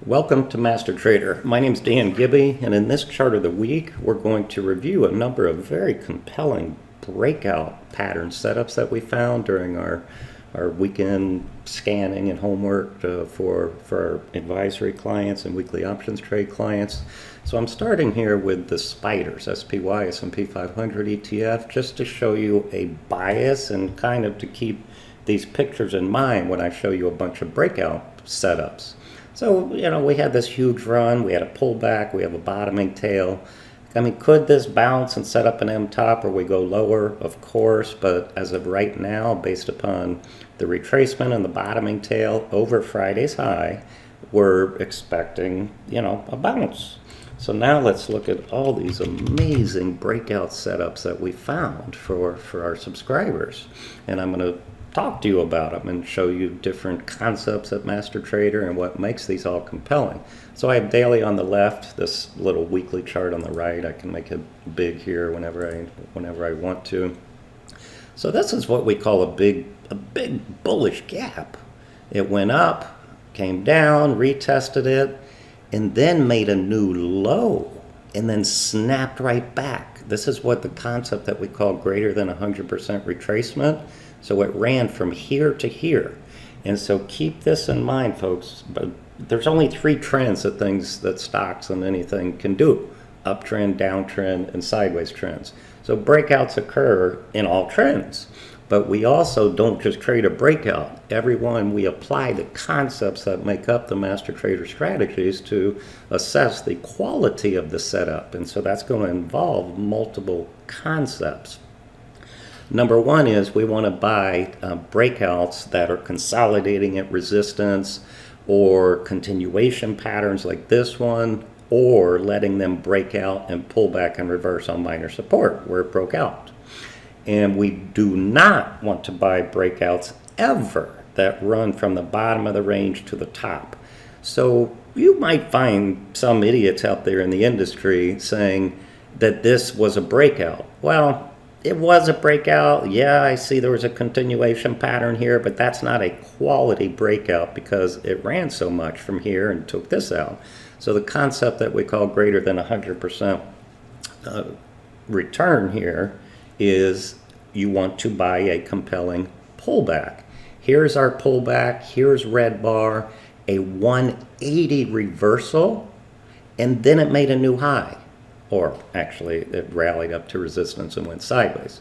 Welcome to Master Trader. My name is Dan Gibby, and in this chart of the week, we're going to review a number of very compelling breakout pattern setups that we found during our weekend scanning and homework for our advisory clients and weekly options trade clients. So I'm starting here with the spiders, SPY, S&P 500 ETF, just to show you a bias and kind of to keep these pictures in mind when I show you a bunch of breakout setups. So, we had this huge run, we had a pullback, we have a bottoming tail. I mean, could this bounce and set up an M top or we go lower? Of course, but as of right now, based upon the retracement and the bottoming tail over Friday's high, we're expecting, a bounce. So now let's look at all these amazing breakout setups that we found for our subscribers. And I'm going to talk to you about them and show you different concepts at Master Trader and what makes these all compelling. So I have daily on the left, this little weekly chart on the right. I can make it big here whenever I want to. So this is what we call a big bullish gap. It went up, came down, retested it, and then made a new low and then snapped right back. This is what the concept that we call greater than 100% retracement. So it ran from here to here. And so keep this in mind, folks. But there's only three trends that stocks and anything can do: uptrend, downtrend, and sideways trends. So breakouts occur in all trends. But we also don't just trade a breakout. Everyone, we apply the concepts that make up the Master Trader strategies to assess the quality of the setup. And so that's going to involve multiple concepts. Number one is we want to buy breakouts that are consolidating at resistance or continuation patterns like this one, or letting them break out and pull back and reverse on minor support where it broke out. And we do not want to buy breakouts ever that run from the bottom of the range to the top. So you might find some idiots out there in the industry saying that this was a breakout. Well, it was a breakout. Yeah, I see there was a continuation pattern here, but that's not a quality breakout because it ran so much from here and took this out. So the concept that we call greater than 100% return here is you want to buy a compelling pullback. Here's our pullback. Here's red bar, a 180 reversal, and then it made a new high. Or actually, it rallied up to resistance and went sideways.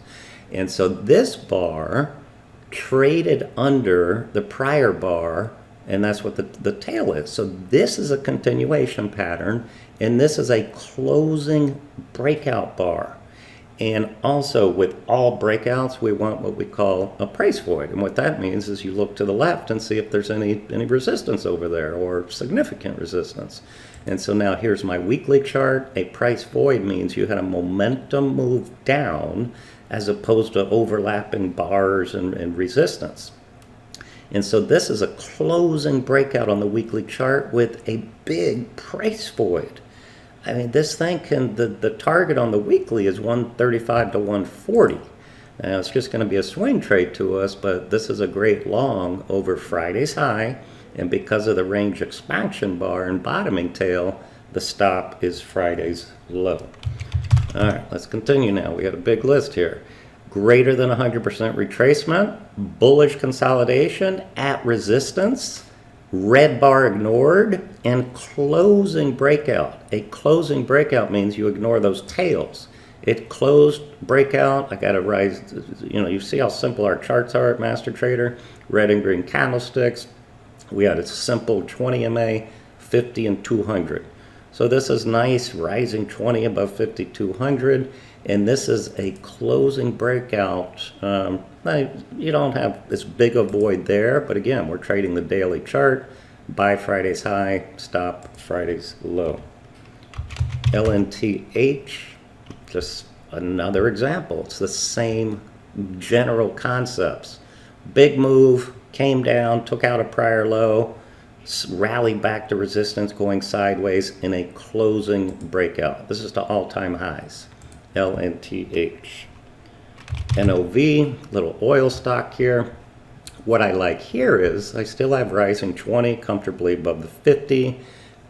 And so this bar traded under the prior bar, and that's what the tail is. So this is a continuation pattern, and this is a closing breakout bar. And also, with all breakouts, we want what we call a price void. And what that means is you look to the left and see if there's any resistance over there or significant resistance. And so now here's my weekly chart. A price void means you had a momentum move down as opposed to overlapping bars and resistance. And so this is a closing breakout on the weekly chart with a big price void. I mean, this thing the target on the weekly is 135 to 140. Now, it's just going to be a swing trade to us, but this is a great long over Friday's high. And because of the range expansion bar and bottoming tail, the stop is Friday's low. All right, let's continue now. We got a big list here. Greater than 100% retracement, bullish consolidation at resistance, red bar ignored, and closing breakout. A closing breakout means you ignore those tails. It closed breakout. I got to rise. You see how simple our charts are at Master Trader. Red and green candlesticks. We had a simple 20 MA, 50 and 200. So this is nice, rising 20 above 5,200, and this is a closing breakout. You don't have this big a void there, but again, we're trading the daily chart. Buy Friday's high, stop Friday's low. LNTH, just another example. It's the same general concepts. Big move, came down, took out a prior low, rallied back to resistance, going sideways in a closing breakout. This is to all-time highs. LNTH. NOV, little oil stock here. What I like here is I still have rising 20 comfortably above the 50.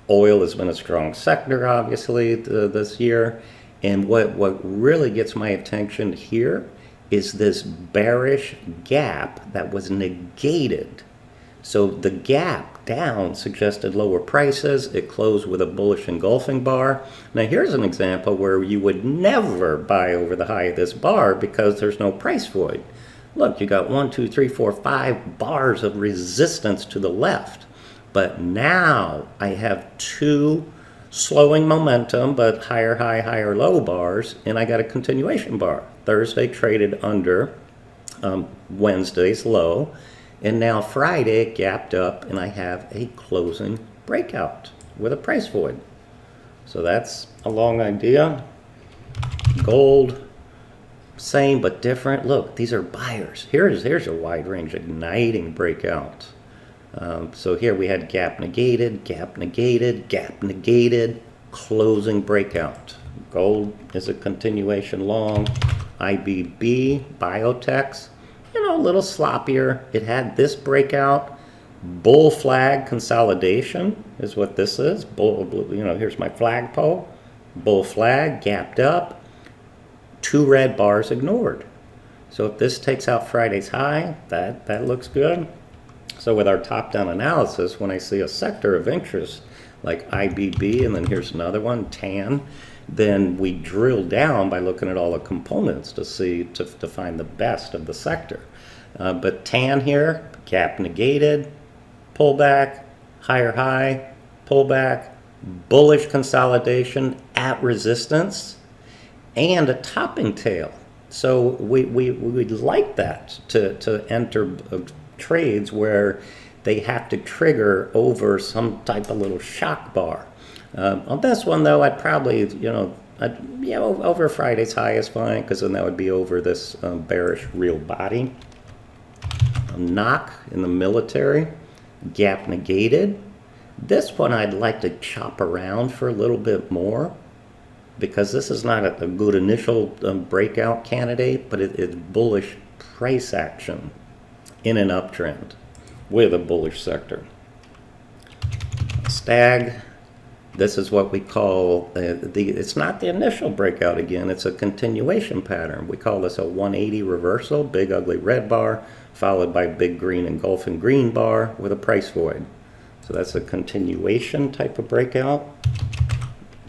Oil has been a strong sector, obviously, this year. And what really gets my attention here is this bearish gap that was negated. So the gap down suggested lower prices. It closed with a bullish engulfing bar. Now here's an example where you would never buy over the high of this bar because there's no price void. Look, you got 1, 2, 3, 4, 5 bars of resistance to the left. But now I have 2 slowing momentum, but higher high, higher low bars, and I got a continuation bar. Thursday traded under Wednesday's low, and now Friday it gapped up, and I have a closing breakout with a price void. So that's a long idea. Gold, same but different. Look, these are buyers. Here's a wide range igniting breakout. So here we had gap negated, gap negated, gap negated, closing breakout. Gold is a continuation long. IBB, biotechs, a little sloppier. It had this breakout. Bull flag consolidation is what this is. Bull, here's my flagpole. Bull flag, gapped up. 2 red bars ignored. So if this takes out Friday's high, that looks good. So with our top-down analysis, when I see a sector of interest like IBB, and then here's another one, TAN, then we drill down by looking at all the components to find the best of the sector. But TAN here, gap negated, pullback, higher high, pullback, bullish consolidation at resistance, and a topping tail. So we'd like that to enter trades where they have to trigger over some type of little shock bar. On this one though, I'd probably, over Friday's high is fine, because then that would be over this bearish real body. Knock in the military, gap negated. This one I'd like to chop around for a little bit more, because this is not a good initial breakout candidate, but it's bullish price action in an uptrend with a bullish sector. Stag, this is what we call, it's not the initial breakout again, it's a continuation pattern. We call this a 180 reversal, big ugly red bar, followed by big green engulfing green bar with a price void. So that's a continuation type of breakout.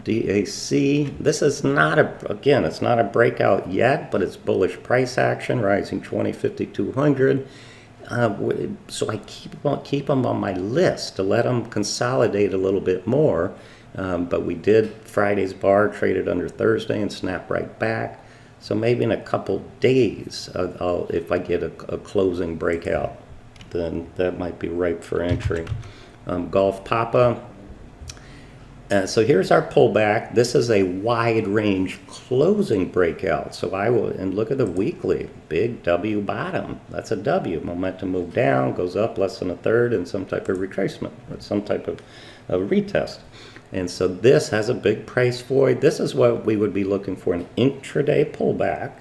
DAC, this is not it's not a breakout yet, but it's bullish price action, rising 20, 50, 200. So I keep them on my list to let them consolidate a little bit more. But we did Friday's bar, traded under Thursday and snapped right back. So maybe in a couple days, if I get a closing breakout, then that might be ripe for entry. Gulf Papa. So here's our pullback. This is a wide range closing breakout. So and look at the weekly, big W bottom. That's a W. Momentum move down, goes up less than a third, and some type of retracement, or some type of retest. And so this has a big price void. This is what we would be looking for, an intraday pullback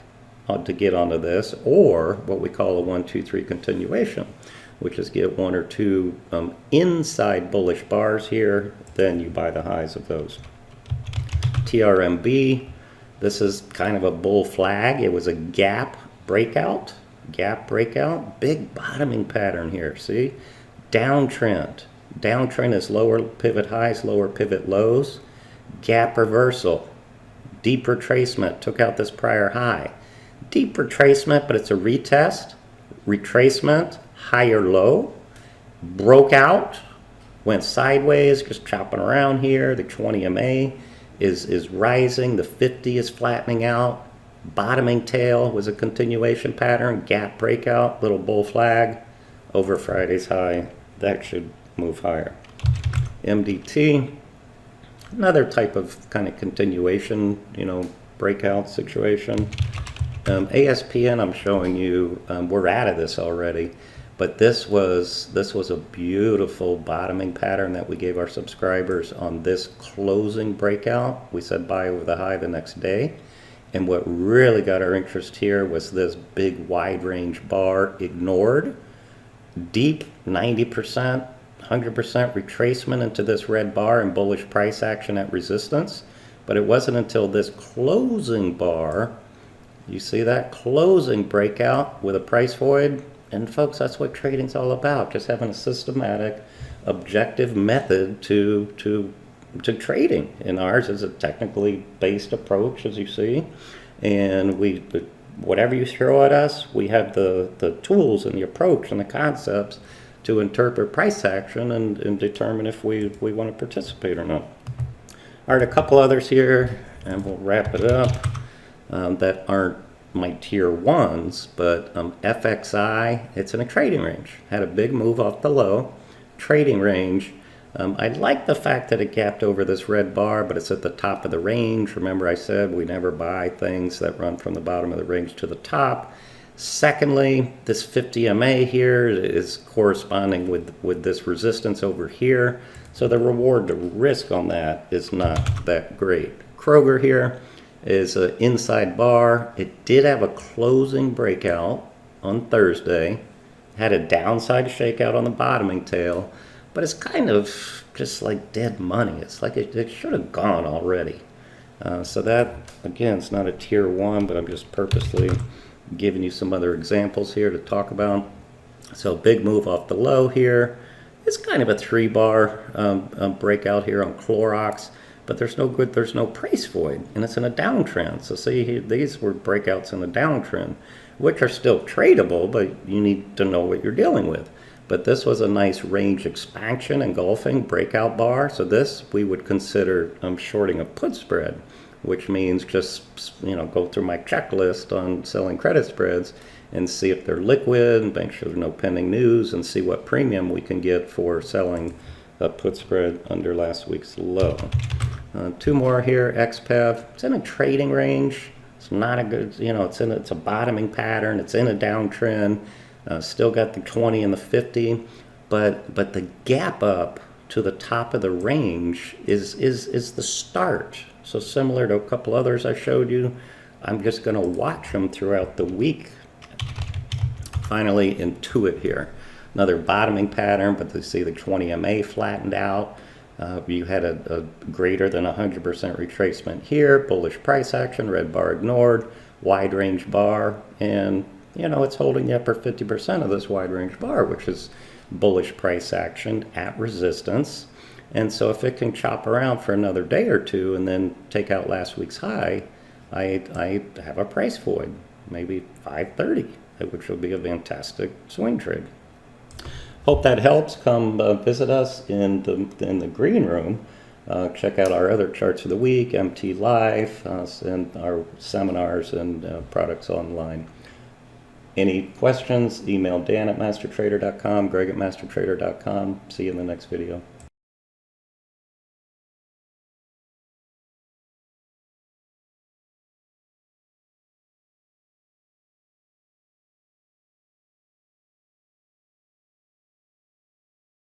to get onto this, or what we call a 1, 2, 3 continuation, which is get 1 or 2 inside bullish bars here, then you buy the highs of those. TRMB, this is kind of a bull flag. It was a gap breakout, big bottoming pattern here, see? Downtrend. Downtrend is lower pivot highs, lower pivot lows. Gap reversal. Deep retracement, took out this prior high. Deep retracement, but it's a retest. Retracement, higher low. Broke out, went sideways, just chopping around here. The 20 MA is rising. The 50 is flattening out. Bottoming tail was a continuation pattern. Gap breakout, little bull flag over Friday's high. That should move higher. MDT, another type of kind of continuation, breakout situation. ASPN, I'm showing you, we're out of this already, but this was a beautiful bottoming pattern that we gave our subscribers on this closing breakout. We said buy over the high the next day, and what really got our interest here was this big wide range bar ignored, deep 90%, 100% retracement into this red bar and bullish price action at resistance. But it wasn't until this closing bar, you see that closing breakout with a price void. And folks, that's what trading's all about, just having a systematic, objective method to trading. And ours is a technically based approach, as you see. And whatever you throw at us, we have the tools and the approach and the concepts to interpret price action and determine if we want to participate or not. All right, a couple others here, and we'll wrap it up, that aren't my tier ones, but FXI, it's in a trading range. Had a big move off the low, trading range. I like the fact that it gapped over this red bar, but it's at the top of the range. Remember I said we never buy things that run from the bottom of the range to the top. Secondly, this 50 MA here is corresponding with this resistance over here. So the reward to risk on that is not that great. Kroger here is an inside bar. It did have a closing breakout on Thursday. Had a downside shakeout on the bottoming tail. But it's kind of just like dead money. It's like it should have gone already. So that, again, it's not a tier one, but I'm just purposely giving you some other examples here to talk about. So big move off the low here. It's kind of a 3-bar breakout here on Clorox, but there's no price void, and it's in a downtrend. So see, these were breakouts in a downtrend, which are still tradable, but you need to know what you're dealing with. But this was a nice range expansion engulfing breakout bar. So this we would consider shorting a put spread, which means just go through my checklist on selling credit spreads and see if they're liquid and make sure there's no pending news and see what premium we can get for selling a put spread under last week's low. Two more here, XPEV. It's in a trading range. It's not a good, it's a bottoming pattern. It's in a downtrend. Still got the 20 and the 50, but the gap up to the top of the range is the start. So similar to a couple others I showed you, I'm just going to watch them throughout the week. Finally, Intuit here. Another bottoming pattern, but you see the 20 MA flattened out. You had a greater than 100% retracement here, bullish price action, red bar ignored, wide range bar, and it's holding the upper 50% of this wide range bar, which is bullish price action at resistance. And so if it can chop around for another day or two and then take out last week's high, I have a price void, maybe 530, which will be a fantastic swing trade. Hope that helps. Come visit us in the green room. Check out our other charts of the week, MT Live, and our seminars and products online. Any questions, email Dan at mastertrader.com, Greg at mastertrader.com. See you in the next video.